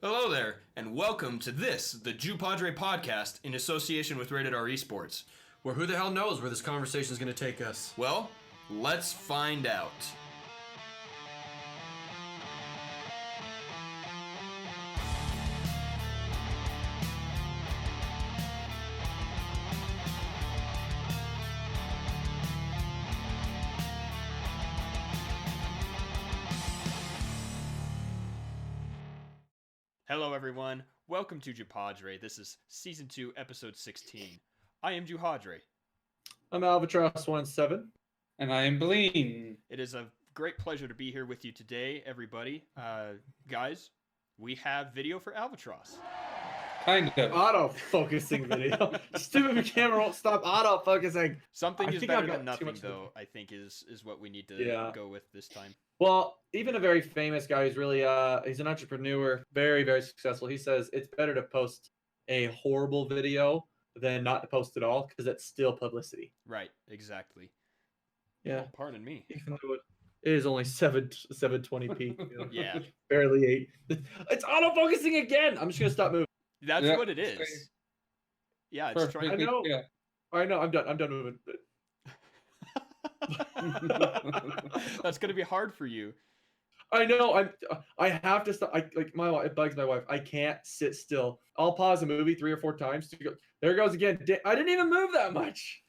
Hello there, and welcome to the JuPodRe podcast in association with Rated R Esports. Where who the hell knows where this conversation is going to take us? Well, let's find out. Hello everyone, welcome to JuPodRe. This is Season 2, Episode 16. I am Juhadre. I'm Alvatross17. And I am Blien. It is a great pleasure to be here with you today, everybody. Guys, we have video for Alvatross. Kind of. Auto-focusing video. Stupid camera won't stop auto-focusing. Something I is think better I've got than too nothing, much though, I think is what we need to go with this time. Well, even a very famous guy who's really, he's an entrepreneur, very, very successful. He says it's better to post a horrible video than not to post at all because it's still publicity. Right, exactly. Yeah. Oh, pardon me. Even though it is only 720p. You know? Yeah. Barely 8. It's auto-focusing again. I'm just going to stop moving. That's Yep, what it is. great. Yeah, it's Perfect. trying I know. Yeah. I know. I'm done moving. That's going to be hard for you. I know. I have to stop. It bugs my wife. I can't sit still. I'll pause a movie 3 or 4 times to go. There it goes again. I didn't even move that much.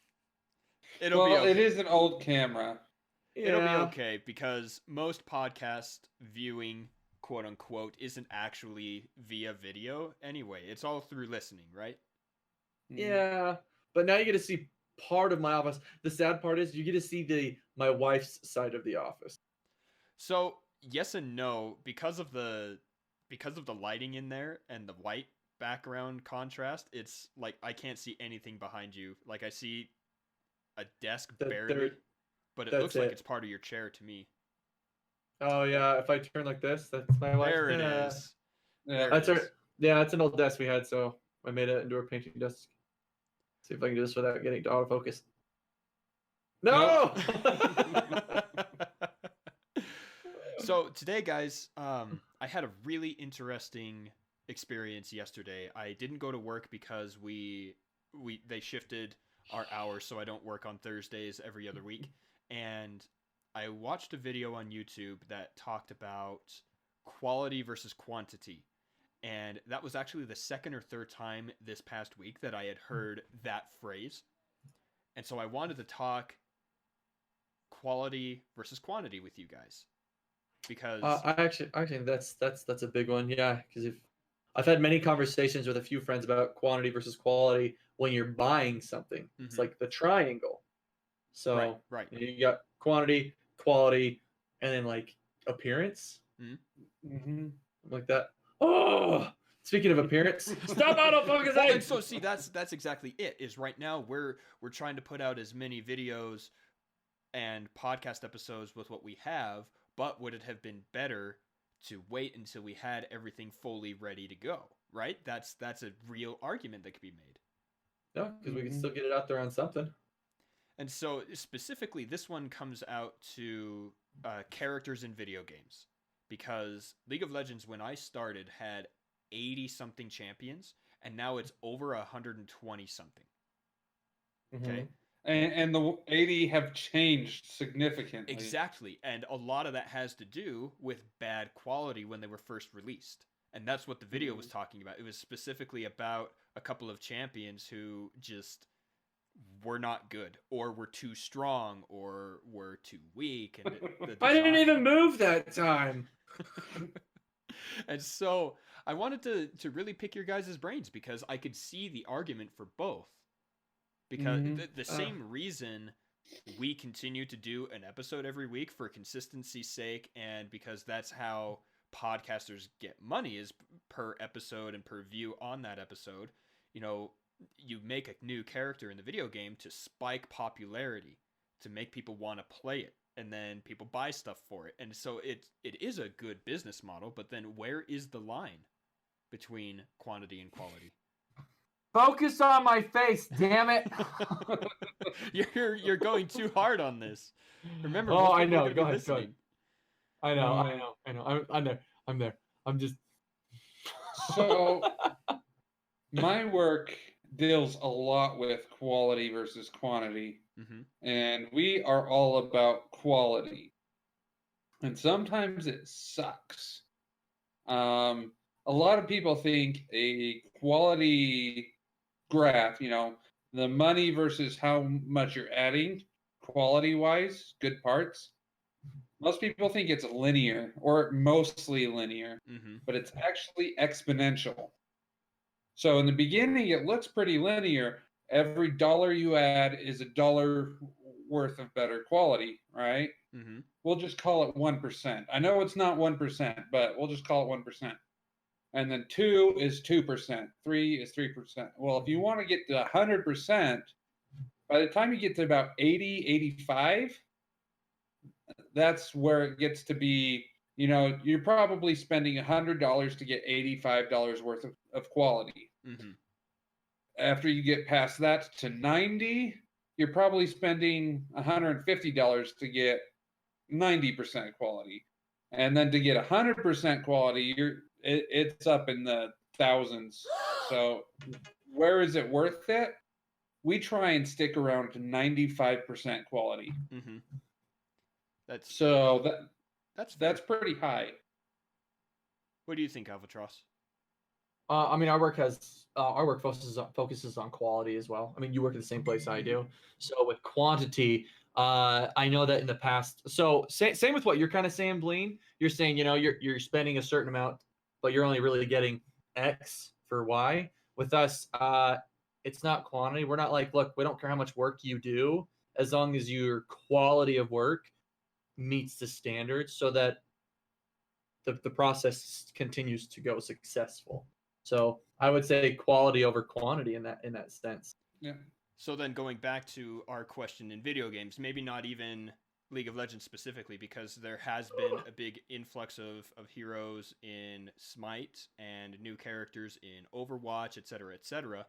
It'll be okay. It is an old camera. It'll be okay because most podcast viewing, quote unquote, isn't actually via video anyway. It's all through listening, right? Yeah, but now you get to see part of my office. The sad part is you get to see my wife's side of the office. So yes and no, because of the lighting in there and the white background contrast, it's like I can't see anything behind you. Like I see a desk barely, but it looks like it's part of your chair to me. Oh yeah, if I turn like this, that's my wife. There it is. Yeah. That's her. Yeah, it's an old desk we had, so I made it into a painting desk. See if I can do this without getting to autofocus. No. So today, guys, I had a really interesting experience yesterday. I didn't go to work because they shifted our hours, so I don't work on Thursdays every other week. And I watched a video on YouTube that talked about quality versus quantity. And that was actually the second or third time this past week that I had heard that phrase. And so I wanted to talk quality versus quantity with you guys. Because I actually that's a big one, yeah. Because I've had many conversations with a few friends about quantity versus quality when you're buying something. It's like the triangle. So right. You got quantity, quality, and then like appearance. Like that. Oh, speaking of appearance, stop autofocusing. Well, and so see, that's exactly it. Is right now we're trying to put out as many videos and podcast episodes with what we have. But would it have been better to wait until we had everything fully ready to go? Right? That's a real argument that could be made. No, because we can still get it out there on something. And so specifically, this one comes out to characters in video games. Because League of Legends, when I started, had 80-something champions, and now it's over 120-something. Okay? And the 80 have changed significantly. Exactly. And a lot of that has to do with bad quality when they were first released. And that's what the video was talking about. It was specifically about a couple of champions who just were not good, or were too strong, or were too weak. And I didn't even move that time. And so I wanted to really pick your guys' brains because I could see the argument for both. Because the same reason we continue to do an episode every week for consistency's sake, and because that's how podcasters get money is per episode and per view on that episode. You know, you make a new character in the video game to spike popularity, to make people want to play it, and then people buy stuff for it. And so it is a good business model, but then where is the line between quantity and quality? Focus on my face, damn it! You're going too hard on this. Remember, Oh, I most people know. are gonna Go be ahead. listening. I know. I'm there. I'm just. So my work deals a lot with quality versus quantity, and we are all about quality. And sometimes it sucks. A lot of people think a quality graph, the money versus how much you're adding quality wise, good parts. Most people think it's linear or mostly linear, but it's actually exponential. So in the beginning, it looks pretty linear. Every dollar you add is a dollar worth of better quality, right? We'll just call it 1%. I know it's not 1%, but we'll just call it 1%. And then 2 is 2%, 3 is 3%. Well, if you want to get to 100%, by the time you get to about 80, 85, that's where it gets to be, you're probably spending $100 to get $85 worth of quality. After you get past that to 90, you're probably spending $150 to get 90% quality. And then to get 100% quality, it's up in the thousands. So where is it worth it? We try and stick around to 95% quality. That's pretty high. What do you think, Alvatross? I mean, our work focuses on quality as well. I mean, you work at the same place I do. So with quantity, I know that in the past. So same with what you're kind of saying, Blien. You're saying, you're spending a certain amount, but you're only really getting X for Y. With us, it's not quantity. We're not like, look, we don't care how much work you do, as long as your quality of work meets the standards, so that the process continues to go successful. So I would say quality over quantity in that sense. Yeah. So then going back to our question in video games, maybe not even League of Legends specifically, because there has been a big influx of heroes in Smite and new characters in Overwatch, etc., etc.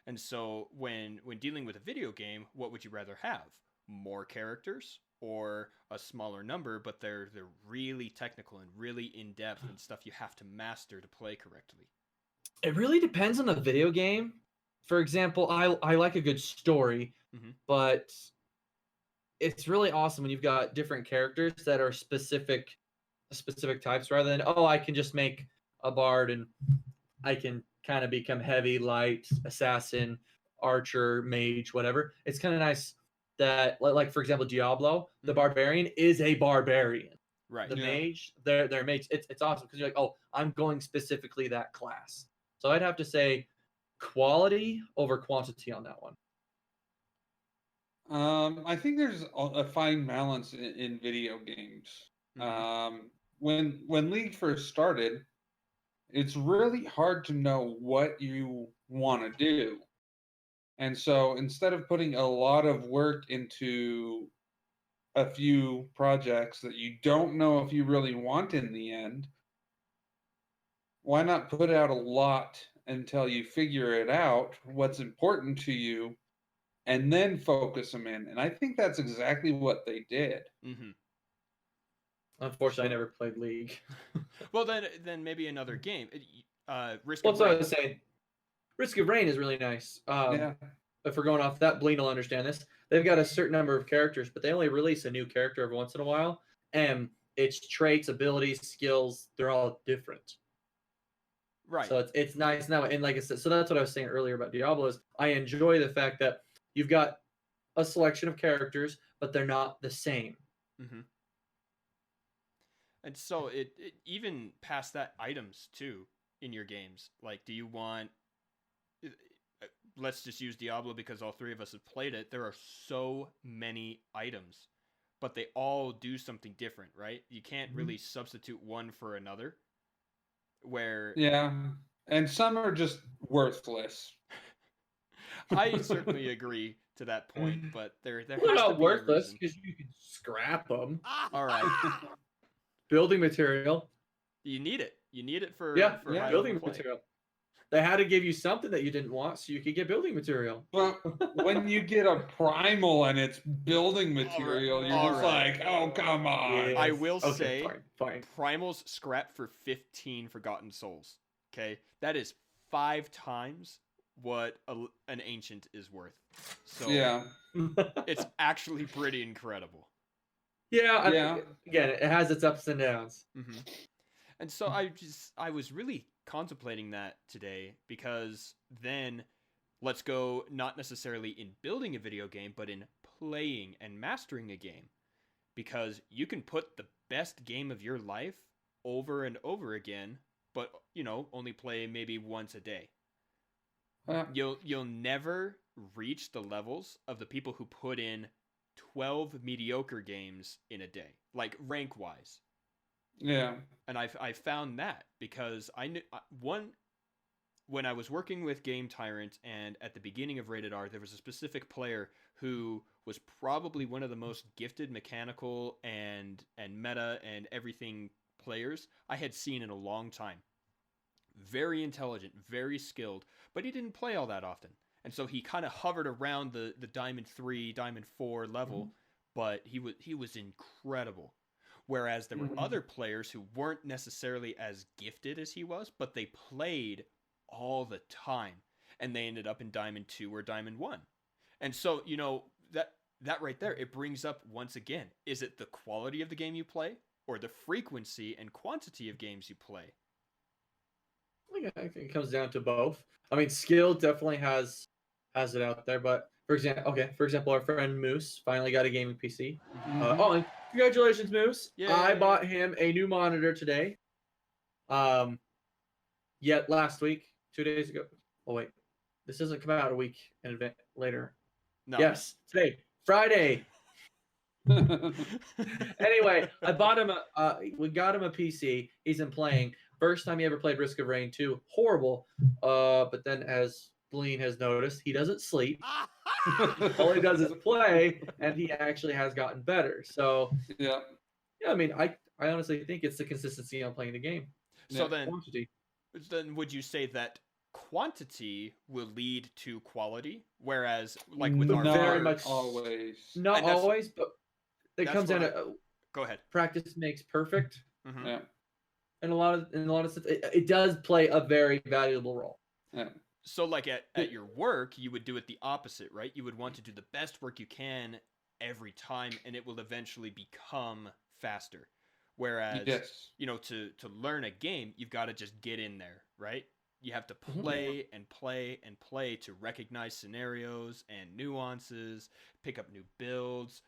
And so when dealing with a video game, what would you rather have? More characters or a smaller number, but they're really technical and really in-depth and stuff you have to master to play correctly? It really depends on the video game. For example, I like a good story, but it's really awesome when you've got different characters that are specific types, rather than, I can just make a bard and I can kind of become heavy, light, assassin, archer, mage, whatever. It's kind of nice that, like for example, Diablo, the barbarian is a barbarian. Right. The mage, they're mage. It's awesome because you're like, I'm going specifically that class. So I'd have to say quality over quantity on that one. I think there's a fine balance in video games. When League first started, it's really hard to know what you want to do. And so instead of putting a lot of work into a few projects that you don't know if you really want in the end, why not put out a lot until you figure it out, what's important to you, and then focus them in? And I think that's exactly what they did. Unfortunately, I never played League. Well, then maybe another game. Risk Well, of that's what I Rain. was saying. Risk of Rain is really nice. If we're going off that, Blien will understand this. They've got a certain number of characters, but they only release a new character every once in a while. And its traits, abilities, skills, they're all different. Right. So it's nice now. And like I said, so that's what I was saying earlier about Diablo is I enjoy the fact that you've got a selection of characters, but they're not the same. And so it even past that, items too in your games. Like, do you want... Let's just use Diablo because all three of us have played it. There are so many items, but they all do something different, right? You can't really substitute one for another. Yeah, and some are just worthless. I certainly agree to that point, but they're not worthless because you can scrap them. All right. Building material. You need it. You need it for building material. They had to give you something that you didn't want so you could get building material. But when you get a primal and it's building material, you're just like, oh, come on. Yes. I will say, fine. Primals scrap for 15 Forgotten Souls. Okay, that is 5 times what an ancient is worth. So Yeah. it's actually pretty incredible. Yeah. Yeah. Again, it has its ups and downs. Mm-hmm. And so I was really contemplating that today, because then let's go not necessarily in building a video game, but in playing and mastering a game, because you can put the best game of your life over and over again, but only play maybe once a day. You'll never reach the levels of the people who put in 12 mediocre games in a day, like rank wise. Yeah. And I found that because I knew when I was working with Game Tyrant, and at the beginning of Rated R, there was a specific player who was probably one of the most gifted mechanical and meta and everything players I had seen in a long time. Very intelligent, very skilled, but he didn't play all that often. And so he kind of hovered around the Diamond 3, Diamond 4 level, but he was incredible. Whereas there were other players who weren't necessarily as gifted as he was, but they played all the time, and they ended up in Diamond 2 or Diamond 1. And so, that right there, it brings up once again, is it the quality of the game you play or the frequency and quantity of games you play? I think it comes down to both. I mean, skill definitely has it out there, but for example, our friend Moose finally got a gaming PC. And congratulations, Moose! Yay. I bought him a new monitor today. Yet last week, 2 days ago. Oh wait, this doesn't come out a week in advance later. No. Yes, today, Friday. Anyway, I bought him we got him a PC. He's been playing. First time he ever played Risk of Rain 2. Horrible. But then, as Blien has noticed, he doesn't sleep. All he does is play, and he actually has gotten better. So yeah. I mean, I honestly think it's the consistency on playing the game. So then would you say that quantity will lead to quality, whereas like with our very much always, not always, but it comes down to go ahead. Practice makes perfect. Yeah. In a lot of sense, it does play a very valuable role. Yeah. So like at your work, you would do it the opposite, right? You would want to do the best work you can every time, and it will eventually become faster. Whereas, to learn a game, you've got to just get in there, right? You have to play and play and play to recognize scenarios and nuances, pick up new builds,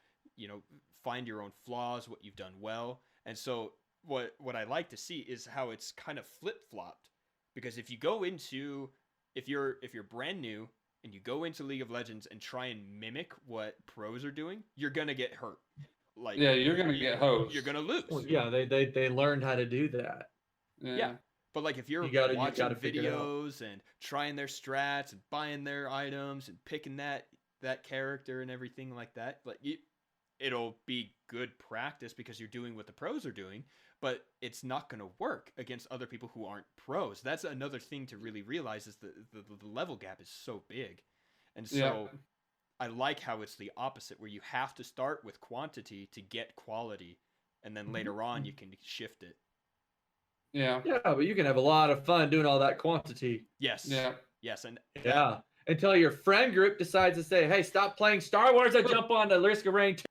find your own flaws, what you've done well. And so what I like to see is how it's kind of flip-flopped. Because if you're brand new and you go into League of Legends and try and mimic what pros are doing, you're going to get hurt. Like, you're gonna get hosed. You're gonna lose. Well, yeah, they learned how to do that. Yeah. But like if you're watching videos and trying their strats and buying their items and picking that character and everything like that, like it'll be good practice because you're doing what the pros are doing, but it's not gonna work against other people who aren't pros. That's another thing to really realize, is the level gap is so big, and so. I like how it's the opposite, where you have to start with quantity to get quality, and then later on you can shift it. Yeah. Yeah, but you can have a lot of fun doing all that quantity. Yes. Yeah. Yes, and until your friend group decides to say, "Hey, stop playing Star Wars and jump on to Risk of Rain 2."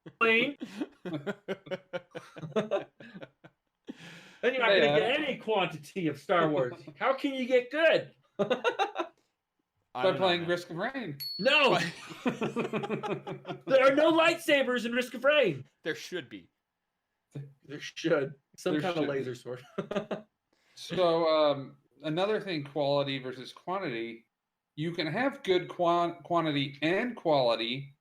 Then you're not going to get any quantity of Star Wars. How can you get good? By playing Risk of Rain. No! There are no lightsabers in Risk of Rain. There should be. There should. Some kind of laser sword. So, another thing, quality versus quantity. You can have good quantity and quality,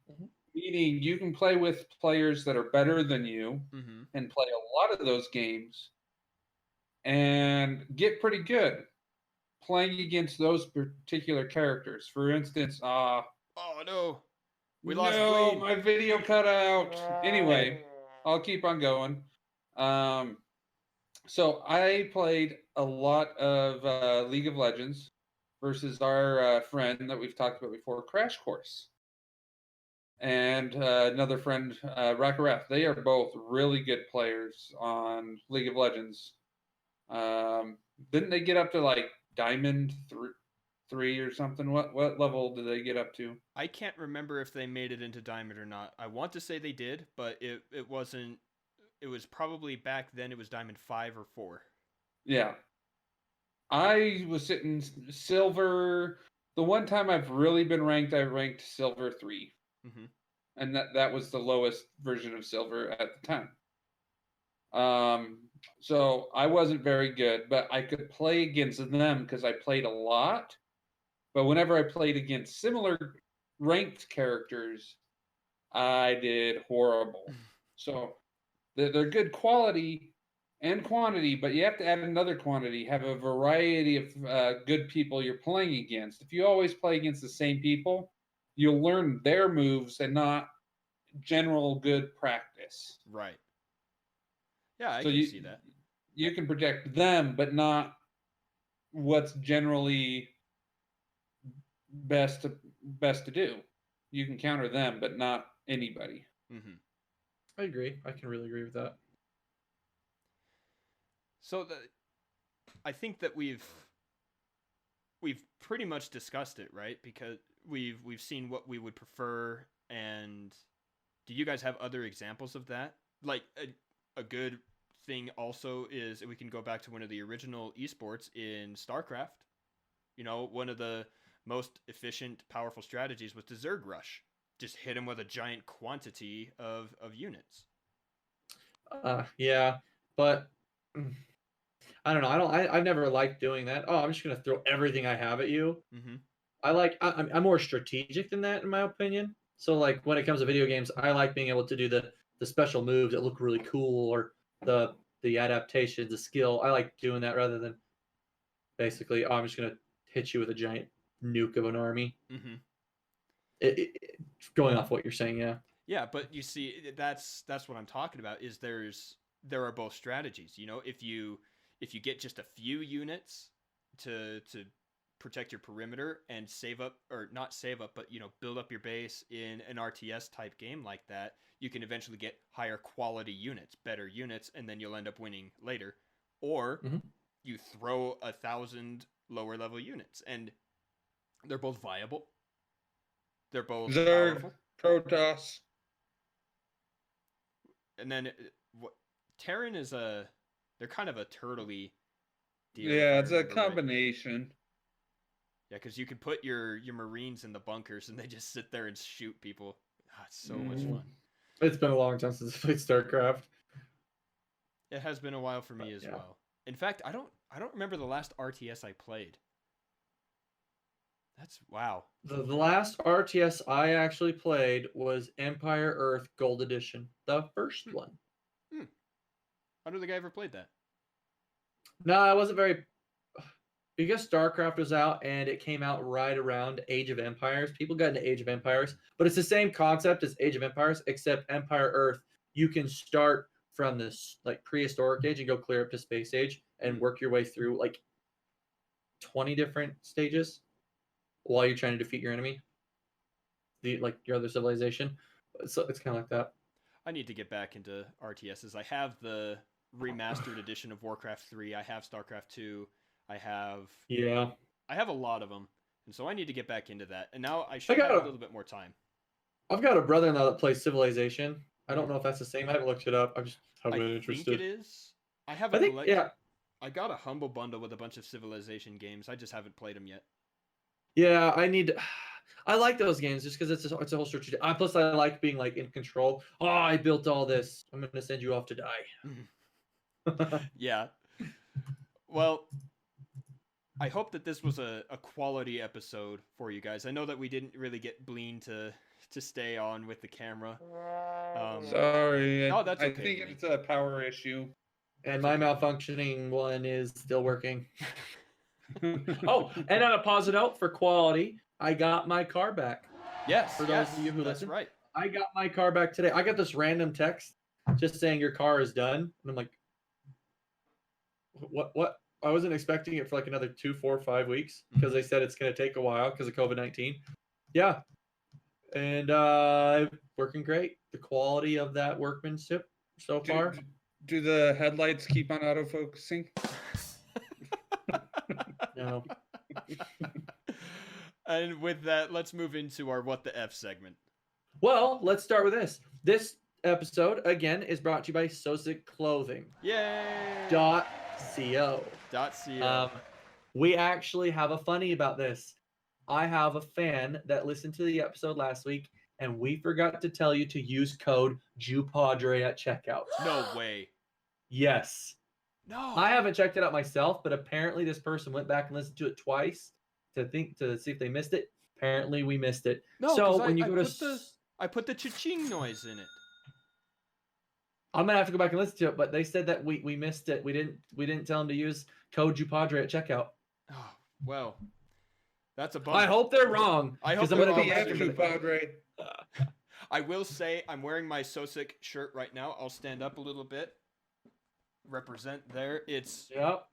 meaning you can play with players that are better than you and play a lot of those games and get pretty good playing against those particular characters. For instance, oh no, we lost. No, my video cut out. Anyway, I'll keep on going. So I played a lot of League of Legends versus our friend that we've talked about before, Crash Course, and another friend, Rakareth. They are both really good players on League of Legends. Didn't they get up to like Diamond 3 or something. What level did they get up to? I can't remember if they made it into Diamond or not. I want to say they did, but it wasn't. It was probably back then. It was Diamond 5 or 4. Yeah. I was sitting Silver. The one time I've really been ranked, I ranked Silver 3. Mm-hmm. And that was the lowest version of Silver at the time. So I wasn't very good, but I could play against them because I played a lot. But whenever I played against similar ranked characters, I did horrible. So they're good quality and quantity, but you have to add another quantity. Have a variety of good people you're playing against. If you always play against the same people, you'll learn their moves and not general good practice. Right. Yeah, I can see that. You can project them, but not what's generally best to do. You can counter them, but not anybody. Mm-hmm. I agree. I can really agree with that. So I think that we've pretty much discussed it, right? Because we've seen what we would prefer. And do you guys have other examples of that? Like a good thing also is we can go back to one of the original esports in StarCraft. You know, one of the most efficient, powerful strategies was the Zerg Rush. Just hit him with a giant quantity of units. Yeah, but I don't know. I've never liked doing that. Oh, I'm just gonna throw everything I have at you. Mm-hmm. I'm more strategic than that, in my opinion. So like when it comes to video games, I like being able to do the special moves that look really cool, or the adaptations, the skill. I like doing that rather than basically, I'm just gonna hit you with a giant nuke of an army. Mm-hmm. Going off what you're saying, yeah. Yeah, but you see, that's what I'm talking about. Is there are both strategies. You know, if you get just a few units to protect your perimeter and save up, or not save up, but build up your base in an RTS type game like that, you can eventually get higher quality units, better units, and then you'll end up winning later. Or you throw 1,000 lower level units, and they're both viable. They're both Zerg, powerful. Protoss. And then Terran is they're kind of a turtley deal. Yeah, it's a combination. Right. Yeah, because you can put your Marines in the bunkers and they just sit there and shoot people. Oh, it's so much fun. It's been a long time since I played StarCraft. It has been a while for me as well. In fact, I don't remember the last RTS I played. That's wow. The last RTS I actually played was Empire Earth Gold Edition, the first one. I don't think I ever played that. No, I wasn't very, because StarCraft was out and it came out right around Age of Empires. People got into Age of Empires, but it's the same concept as Age of Empires, except Empire Earth, you can start from this like prehistoric age and go clear up to space age and work your way through like 20 different stages while you're trying to defeat your enemy, like your other civilization. So it's kind of like that. I need to get back into RTSs. I have the remastered edition of Warcraft 3. I have StarCraft 2. I have a lot of them, and so I need to get back into that. And now I should have a little bit more time. I've got a brother-in-law that plays Civilization. I don't know if that's the same. I haven't looked it up. I'm just interested. I think it is. I got a Humble Bundle with a bunch of Civilization games. I just haven't played them yet. Yeah, I like those games just because it's a whole strategy. Plus, I like being like in control. Oh, I built all this. I'm gonna send you off to die. Yeah. Well, I hope that this was a quality episode for you guys. I know that we didn't really get Blien to stay on with the camera. Sorry. No, that's okay. I think it's a power issue. And my malfunctioning one is still working. Oh, and on a positive note for quality, I got my car back. Yes, for those of you who listen, right. I got my car back today. I got this random text just saying your car is done, and I'm like, what? I wasn't expecting it for like another 2, 4, 5 weeks because they said it's going to take a while because of COVID-19. Yeah, and working great. The quality of that workmanship so far. Do the headlights keep on autofocusing? No. And with that, let's move into our What the F segment. Well, let's start with this. This episode, again, is brought to you by Sosic Clothing. Yay! .co. .co. We actually have a funny about this. I have a fan that listened to the episode last week, and we forgot to tell you to use code JuPodRe at checkout. No way. Yes. No. I haven't checked it out myself, but apparently this person went back and listened to it twice to see if they missed it. Apparently we missed it. No, so I, when you I go put to I put the cha-ching noise in it. I'm gonna have to go back and listen to it, but they said that we missed it. We didn't tell them to use code JuPodRe at checkout. Oh, well, that's a bummer. I hope they're wrong. I hope I'm they're gonna wrong. be after after you, Padre. I will say I'm wearing my Sosic shirt right now. I'll stand up a little bit. Represent there. It's Yep.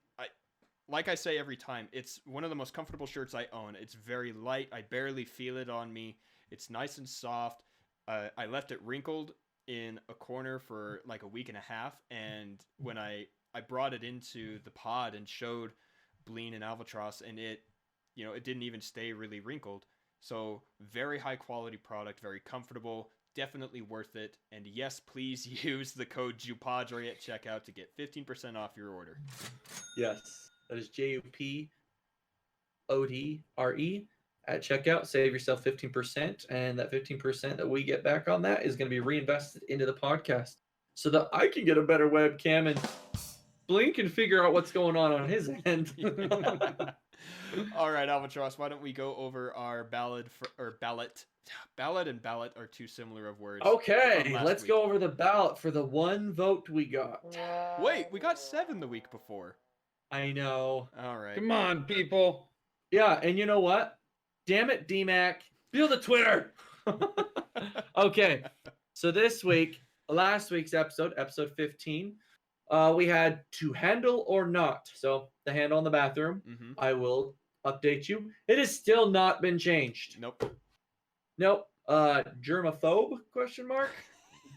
like I say every time, it's one of the most comfortable shirts I own. It's very light. I barely feel it on me. It's nice and soft. I left it wrinkled in a corner for like a week and a half, and when I brought it into the pod and showed Blien and Alvatross, and it didn't even stay really wrinkled. So very high quality product, very comfortable, definitely worth it. And yes, please use the code JuPodRe at checkout to get 15% off your order. Yes. That is JuPodRe at checkout. Save yourself 15%, and that 15% that we get back on that is going to be reinvested into the podcast so that I can get a better webcam and Blien can figure out what's going on his end. All right, Albatross, why don't we go over our ballot. Ballot and ballot are two similar of words. Okay, let's go over the ballot for the one vote we got. Wait, we got 7 the week before. I know. All right. Come on, people. Yeah, and you know what? Damn it, DMAC. Feel the Twitter. Okay, so this week, last week's episode 15, we had to handle or not. So the handle in the bathroom, I will update you. It has still not been changed. Nope. Germaphobe, question mark?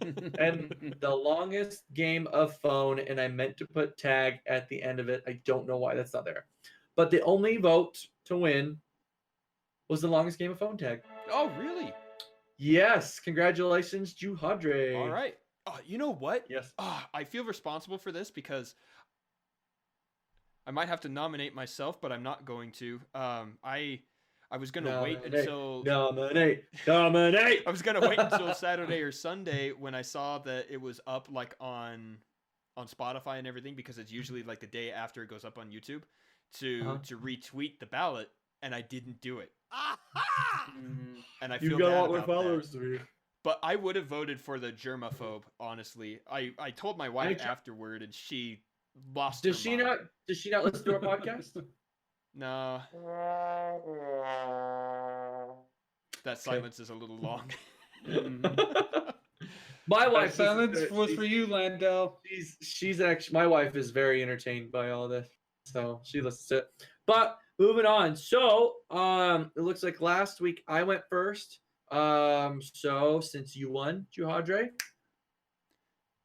And the longest game of phone, and I meant to put tag at the end of it. I don't know why that's not there. But the only vote to win was the longest game of phone tag. Oh, really? Yes. Congratulations, Juhadre. All right. You know what? Yes. I feel responsible for this because I might have to nominate myself, but I'm not going to. I was gonna wait until dominate. I was gonna wait until Saturday or Sunday when I saw that it was up like on Spotify and everything, because it's usually like the day after it goes up on YouTube to retweet the ballot, and I didn't do it. And I feel You've got bad a lot more about followers that. to me. But I would have voted for the germaphobe, honestly. I told my wife afterward, and she lost. Does she not listen to our podcast? No. That silence is a little long. My wife silence was for you, Landell. She's actually, my wife is very entertained by all this, so she listens to it. But moving on. So it looks like last week I went first. So since you won, Juhadre,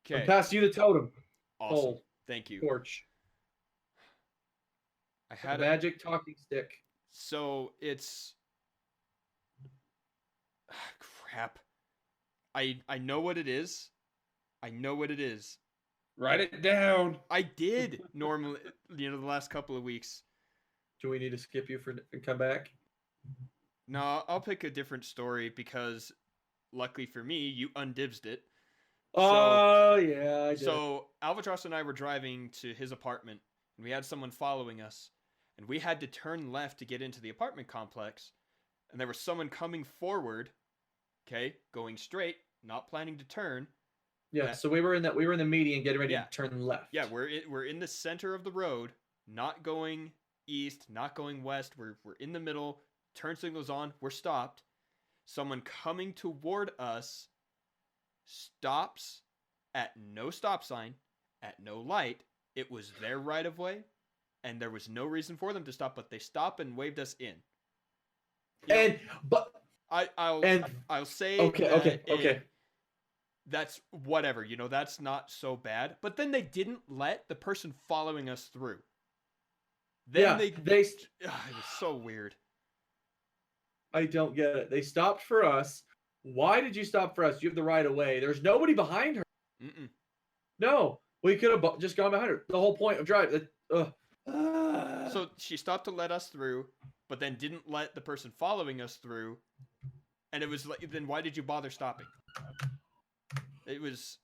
Okay. I'll pass you the totem. Awesome. Pole, Thank you. torch. I had a magic talking stick. So it's crap. I know what it is. I know what it is. Write it down. I did normally, the last couple of weeks. Do we need to skip you and come back? No, I'll pick a different story because, luckily for me, you undibsed it. Oh, yeah, I did. So Albatross and I were driving to his apartment, and we had someone following us, and we had to turn left to get into the apartment complex, and there was someone coming forward, okay, going straight, not planning to turn. Yeah, so we were in the median getting ready to turn left. Yeah, we're in the center of the road, not going east, not going west. We're in the middle. Turn signals on. We're stopped. Someone coming toward us stops at no stop sign, at no light. It was their right of way, and there was no reason for them to stop, but they stopped and waved us in. I'll say okay. That's whatever, that's not so bad. But then they didn't let the person following us through. Then it was so weird. I don't get it. They stopped for us. Why did you stop for us? You have the right of way. There's nobody behind her. Mm-mm. No, we could have just gone behind her. The whole point of driving. So she stopped to let us through, but then didn't let the person following us through. And it was like, then why did you bother stopping? It was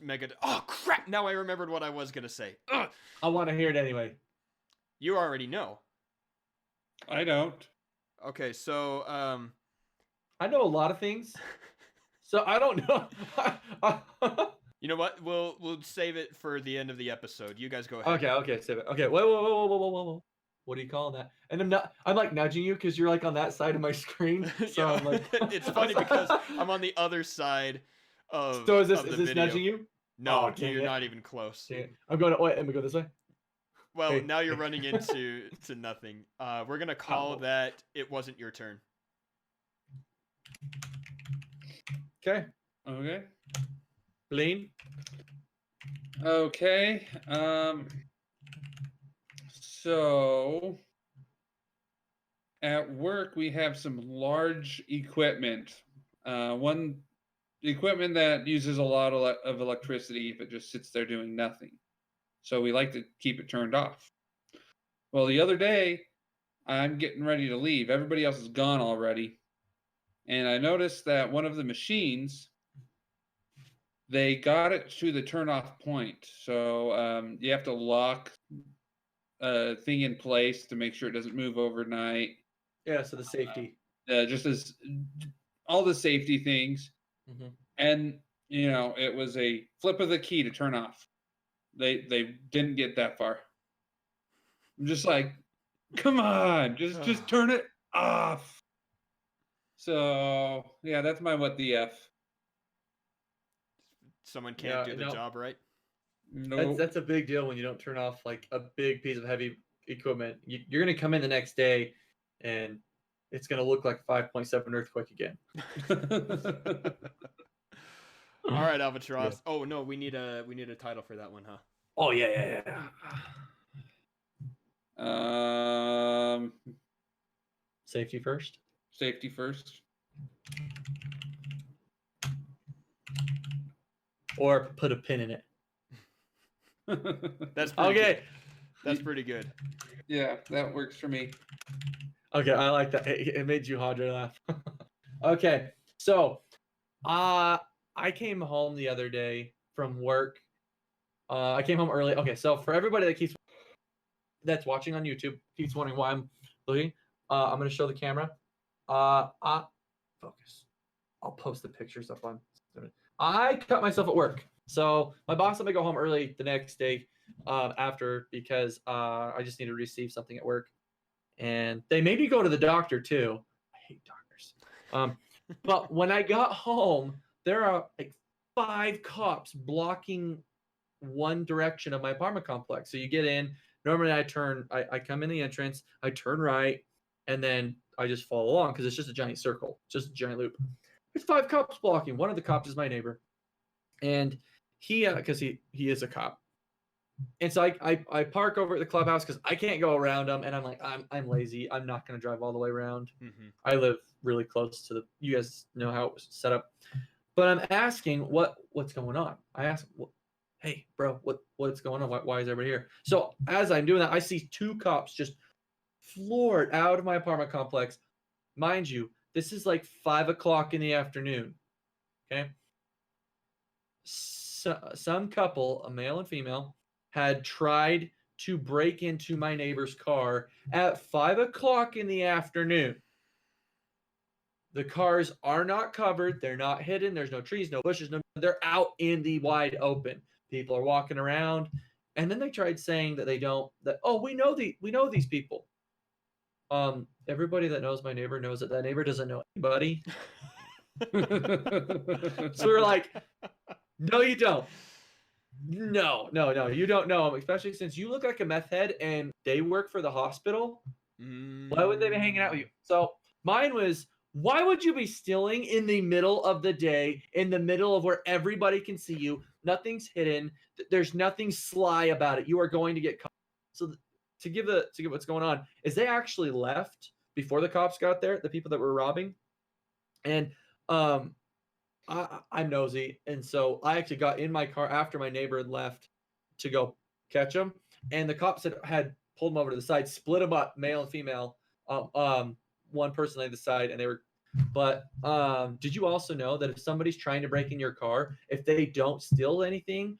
mega. Oh crap! Now I remembered what I was gonna say. Ugh. I want to hear it anyway. You already know. I don't. Okay, so I know a lot of things, so I don't know. you know what? We'll save it for the end of the episode. You guys go ahead. Okay, save it. Okay, whoa. What do you call that? And I'm like nudging you because you're like on that side of my screen. So Yeah, I'm like, it's funny because I'm on the other side of. So is this video. nudging you? No, Oh, you're not even close. I'm going. Wait, let me go this way. Well, Hey. now you're running into nothing. We're gonna call that it wasn't your turn. Okay, Okay. Blien. Okay. So at work we have some large equipment. One equipment that uses a lot of electricity if it just sits there doing nothing. So we like to keep it turned off. Well, the other day I'm getting ready to leave. Everybody else is gone already. And I noticed that one of the machines, they got it to the turn off point. So you have to lock a thing in place to make sure it doesn't move overnight. Yeah, so the safety. Just as all the safety things. Mm-hmm. And, it was a flip of the key to turn off. They didn't get that far. I'm just like, come on, just turn it off. So yeah, that's my what the F. Someone can't do the job right. Nope. That's a big deal when you don't turn off like a big piece of heavy equipment. You're gonna come in the next day, and it's gonna look like 5.7 earthquake again. All right, Alvatross. Yeah. Oh no, we need a title for that one, huh? Oh yeah. Safety first. Safety first. Or put a pin in it. That's pretty okay. Good. That's pretty good. Yeah, that works for me. Okay, I like that. It made Juhadre laugh. Okay, so I came home the other day from work. I came home early. Okay, so for everybody that's watching on YouTube, keeps wondering why I'm looking, I'm going to show the camera. Focus. I'll post the pictures up on. I cut myself at work. So my boss let me go home early the next day after because I just need to receive something at work. And they made me go to the doctor too. I hate doctors. But when I got home, there are like 5 cops blocking one direction of my apartment complex. So you get in. Normally I come in the entrance, I turn right, and then I just follow along because it's just a giant circle, just a giant loop. There's 5 cops blocking. One of the cops is my neighbor. And he, because he is a cop. And so I park over at the clubhouse because I can't go around them. And I'm like, I'm lazy. I'm not going to drive all the way around. Mm-hmm. I live really close to you guys know how it was set up. But I'm asking what's going on. I ask, hey, bro, what's going on? Why is everybody here? So as I'm doing that, I see 2 cops just floored out of my apartment complex. Mind you, this is like 5 o'clock in the afternoon. Okay. So, some couple, a male and female, had tried to break into my neighbor's car at 5 o'clock in the afternoon. The cars are not covered. They're not hidden. There's no trees, no bushes. They're out in the wide open. People are walking around. And then they tried saying that we know these people. Everybody that knows my neighbor knows that neighbor doesn't know anybody. So we're like, no, you don't. No, you don't know him, especially since you look like a meth head and they work for the hospital. Why would they be hanging out with you? So mine was, why would you be stealing in the middle of the day, in the middle of where everybody can see you? Nothing's hidden. There's nothing sly about it. You are going to get caught. So to give what's going on is they actually left before the cops got there, the people that were robbing. And I'm nosy, and so I actually got in my car after my neighbor had left to go catch them. And the cops had pulled them over to the side, split them up, male and female, one person on the side, and they were. But did you also know that if somebody's trying to break in your car, if they don't steal anything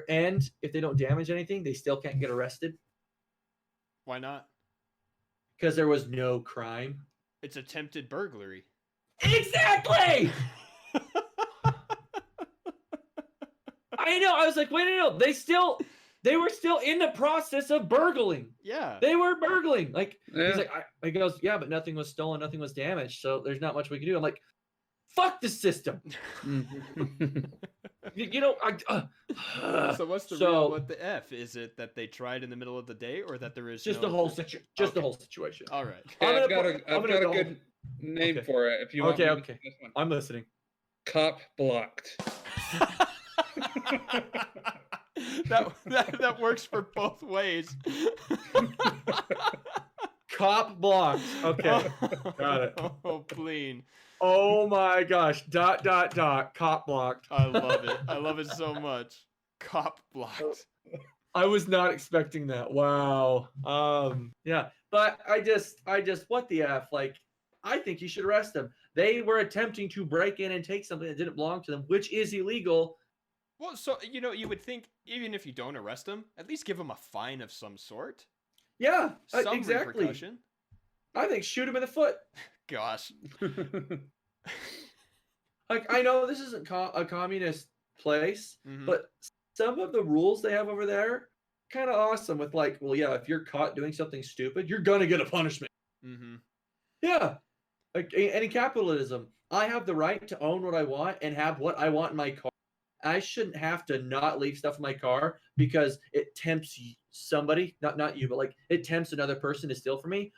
and if they don't damage anything, they still can't get arrested? Why not? Because there was no crime. It's attempted burglary. Exactly! I know. I was like, wait, no. They were still in the process of burgling. Yeah. They were burgling. Like, Yeah. he's like, he goes, yeah, but nothing was stolen, nothing was damaged, so there's not much we can do. I'm like, fuck the system. you know, So what's the real what the F? Is it that they tried in the middle of the day, or that there is just no the whole the whole situation? All right. Okay, I've got a good name for it. If you want, okay. This one. I'm listening. Cop blocked. that works for both ways. Cop blocked. Okay, got it. Oh, Blien. Oh my gosh. ... Cop blocked. I love it. I love it so much. Cop blocked. I was not expecting that. Wow. Yeah. But I just what the F? Like, I think you should arrest them. They were attempting to break in and take something that didn't belong to them, which is illegal. Well, so, you would think, even if you don't arrest them, at least give them a fine of some sort. Yeah, Some exactly. repercussion. I think shoot him in the foot. Gosh. Like, I know this isn't a communist place, but some of the rules they have over there, kind of awesome with like, well, yeah, if you're caught doing something stupid, you're going to get a punishment. Yeah. Like, any capitalism, I have the right to own what I want and have what I want in my car. I shouldn't have to not leave stuff in my car because it tempts somebody, not you, but like it tempts another person to steal from me.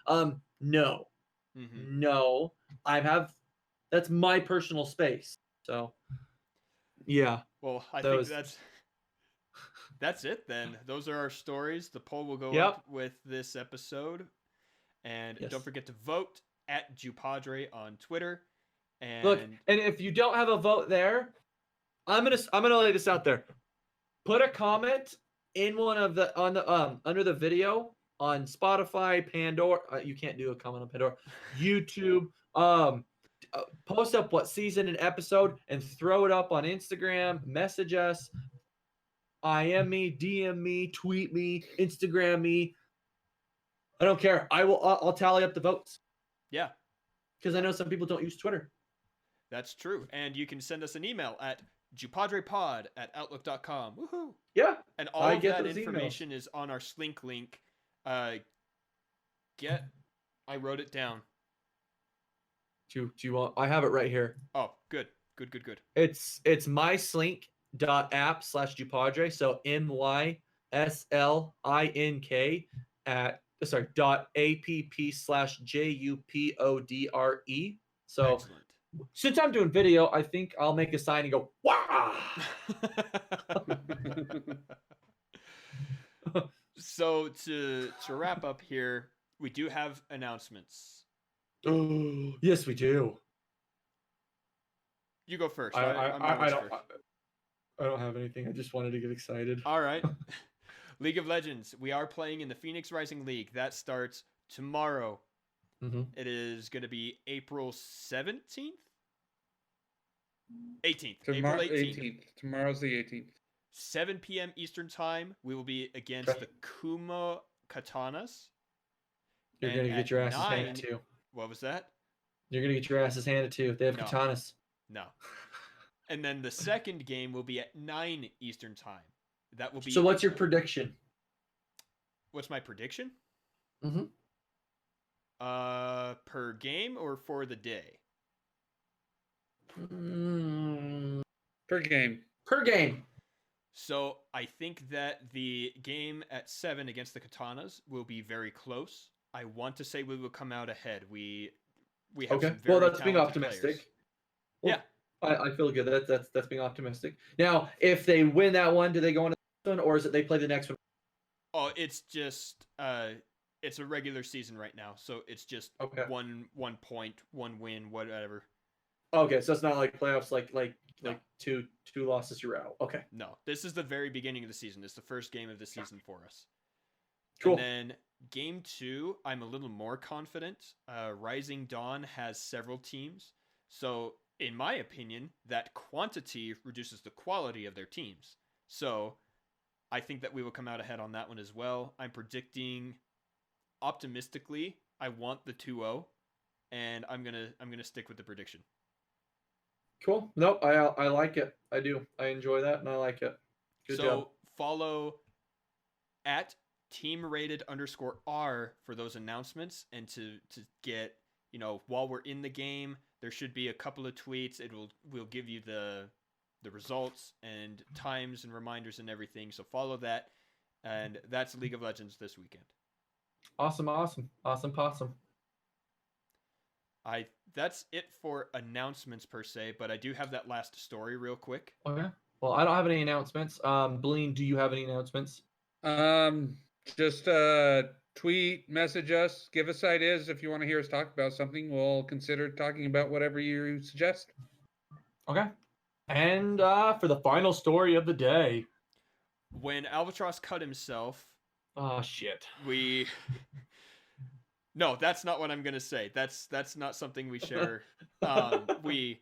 No, no, that's my personal space. So, yeah. Well, I think that's it then. Those are our stories. The poll will go up with this episode, and don't forget to vote at JuPodRe on Twitter. And look, and if you don't have a vote there, I'm gonna lay this out there. Put a comment in under the video on Spotify, Pandora. You can't do a comment on Pandora. YouTube. Post up what season and episode and throw it up on Instagram. Message us. IM me, DM me, tweet me, Instagram me. I don't care. I'll tally up the votes. Yeah. Because I know some people don't use Twitter. That's true. And you can send us an email at JuPodRePod@outlook.com. Woohoo! Yeah. And all of that information is on our Slink link. I wrote it down. Do you want? I have it right here. Oh, good. It's myslink.app/JuPodRe. So MYSLINK .app/JUPODRE. So excellent. Since I'm doing video, I think I'll make a sign and go, wow. So to wrap up here, we do have announcements. Oh, yes, we do. You go first. I don't have anything. I just wanted to get excited. All right. League of Legends. We are playing in the Phoenix Rising League. That starts tomorrow. It is going to be April 17th? 18th. April 18th. Tomorrow's the 18th. 7 p.m. Eastern Time. We will be against the Kuma Katanas. You're going to get your asses handed to. What was that? You're going to get your asses handed to. They have katanas. No. And then the second game will be at 9 Eastern Time. That will be. So what's your prediction? What's my prediction? Per game or for the day? Per game. Per game. So I think that the game at 7 against the Katanas will be very close. I want to say we will come out ahead. We have some very that's being optimistic. Well, yeah, I feel good. That's being optimistic. Now, if they win that one, do they go on to the next one, or is it they play the next one? Oh, it's just it's a regular season right now, so it's just Okay. 1 point, 1 win, whatever. Okay, so it's not like playoffs, like two losses you're out. Okay. No, this is the very beginning of the season. It's the first game of the season for us. Cool. And then game 2, I'm a little more confident. Rising Dawn has several teams, so in my opinion, that quantity reduces the quality of their teams. So I think that we will come out ahead on that one as well. I'm predicting optimistically, I want the 2-0, and I'm gonna stick with the prediction. Cool. Nope, I like it. I do. I enjoy that, and I like it. Good job. Follow at teamrated_R for those announcements, and to get, while we're in the game, there should be a couple of tweets. We'll give you the results and times and reminders and everything. So follow that, and that's League of Legends this weekend. Awesome possum. That's it for announcements per se, but I do have that last story real quick. Okay. Well, I don't have any announcements. Blien, do you have any announcements? Just tweet, message us, give us ideas if you want to hear us talk about something. We'll consider talking about whatever you suggest. Okay. And for the final story of the day, when Alvatross cut himself, oh shit. No, that's not what I'm gonna say. That's not something we share. We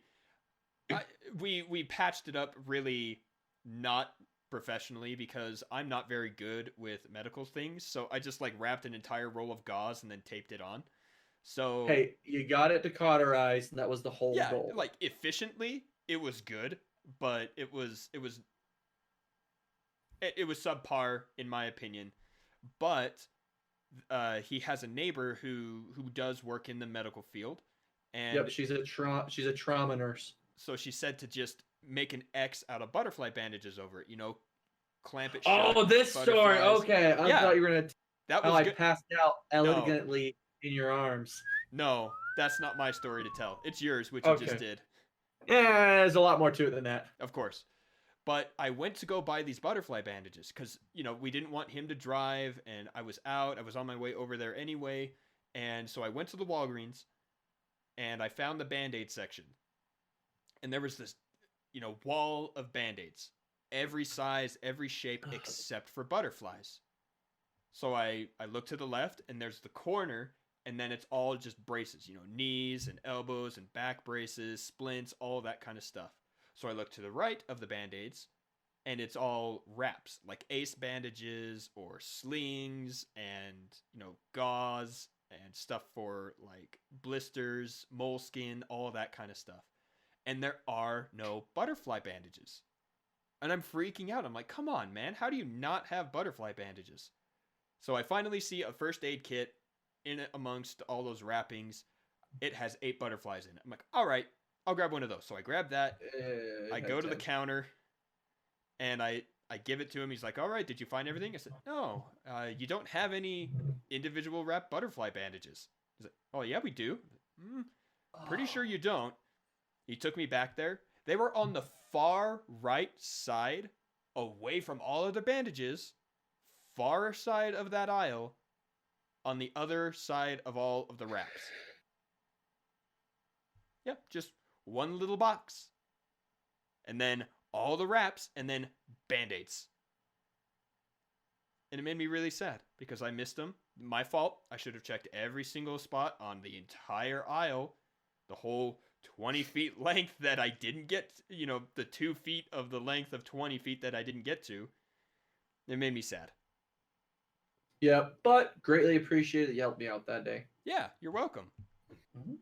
patched it up really not professionally because I'm not very good with medical things. So I just wrapped an entire roll of gauze and then taped it on. So hey, you got it decauterized, and that was the whole goal. Efficiently, it was good, but it was subpar in my opinion. But he has a neighbor who does work in the medical field, and yep, she's a trauma nurse. So she said to just make an X out of butterfly bandages over it, clamp it shut. Oh, this story. Okay, I thought you were gonna. That was good. Passed out elegantly in your arms. No, that's not my story to tell. It's yours, which you just did. Yeah, there's a lot more to it than that. Of course. But I went to go buy these butterfly bandages because, we didn't want him to drive, and I was out. I was on my way over there anyway. And so I went to the Walgreens, and I found the Band-Aid section. And there was this, wall of Band-Aids. Every size, every shape, except for butterflies. So I look to the left, and there's the corner, and then it's all just braces, knees and elbows and back braces, splints, all that kind of stuff. So I look to the right of the Band-Aids, and it's all wraps, like ace bandages or slings and, gauze and stuff for blisters, moleskin, all that kind of stuff. And there are no butterfly bandages. And I'm freaking out. I'm like, come on, man. How do you not have butterfly bandages? So I finally see a first aid kit in it amongst all those wrappings. It has 8 butterflies in it. I'm like, all right. I'll grab one of those. So I grab that. I go to the counter, and I give it to him. He's like, all right, did you find everything? I said, no, you don't have any individual wrapped butterfly bandages. He's like, oh, yeah, we do. Pretty sure you don't. He took me back there. They were on the far right side, away from all of the bandages, far side of that aisle, on the other side of all of the wraps. Yeah, just one little box, and then all the wraps, and then Band-Aids. And it made me really sad because I missed them. My fault. I should have checked every single spot on the entire aisle, the whole 20 feet length that I didn't get, the 2 feet of the length of 20 feet that I didn't get to. It made me sad. Yeah, but greatly appreciate that you helped me out that day. Yeah, you're welcome. Mm-hmm.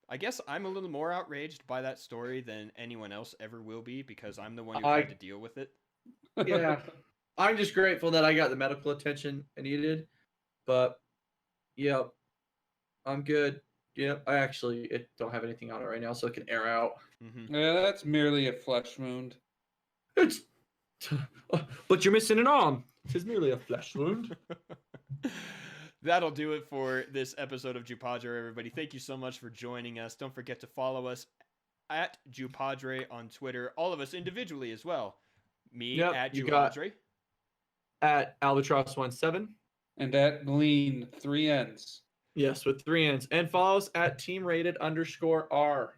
I guess I'm a little more outraged by that story than anyone else ever will be because I'm the one who had to deal with it. Yeah. I'm just grateful that I got the medical attention I needed. But, yeah, I'm good. Yeah, I don't have anything on it right now, so it can air out. Mm-hmm. Yeah, that's merely a flesh wound. But you're missing an arm. It's merely a flesh wound. That'll do it for this episode of JuPodRe, everybody. Thank you so much for joining us. Don't forget to follow us at JuPodRe on Twitter. All of us individually as well. Me at Juhadre. at Alvatross17. And at Blien, 3 N's. Yes, with 3 N's. And follow us at teamrated_R.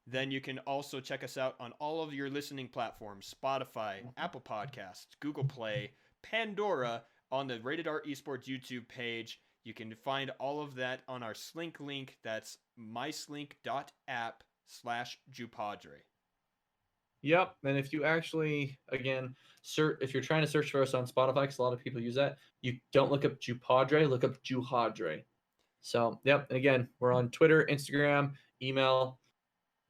Then you can also check us out on all of your listening platforms: Spotify, Apple Podcasts, Google Play, Pandora, on the Rated R Esports YouTube page. You can find all of that on our Slink link. That's myslink.app/JuPodRe. Yep. And if you actually, again, if you're trying to search for us on Spotify, because a lot of people use that, you don't look up JuPodRe, look up Juhadre. So, yep. And again, we're on Twitter, Instagram, email.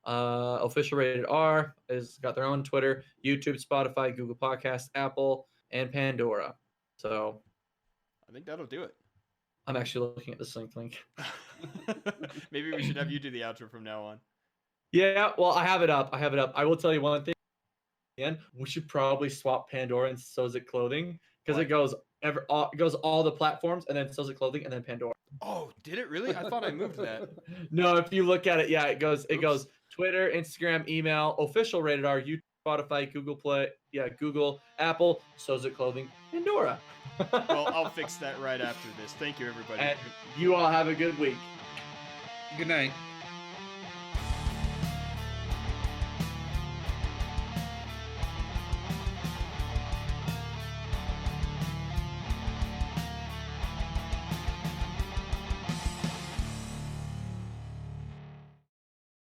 Official Rated R has got their own Twitter, YouTube, Spotify, Google Podcasts, Apple, and Pandora. So I think that'll do it. I'm actually looking at the Slink link. Maybe we should have you do the outro from now on. Yeah, well, I have it up. I will tell you one thing. Again, we should probably swap Pandora and So's It Clothing, because it goes all the platforms, and then So's It Clothing, and then Pandora. Oh, did it really? I thought I moved that. No, if you look at it, yeah, it goes Twitter, Instagram, email, Official Rated R, YouTube, Spotify, Google Play, Google, Apple, So's It Clothing, Pandora. Well, I'll fix that right after this. Thank you, everybody. And you all have a good week. Good night.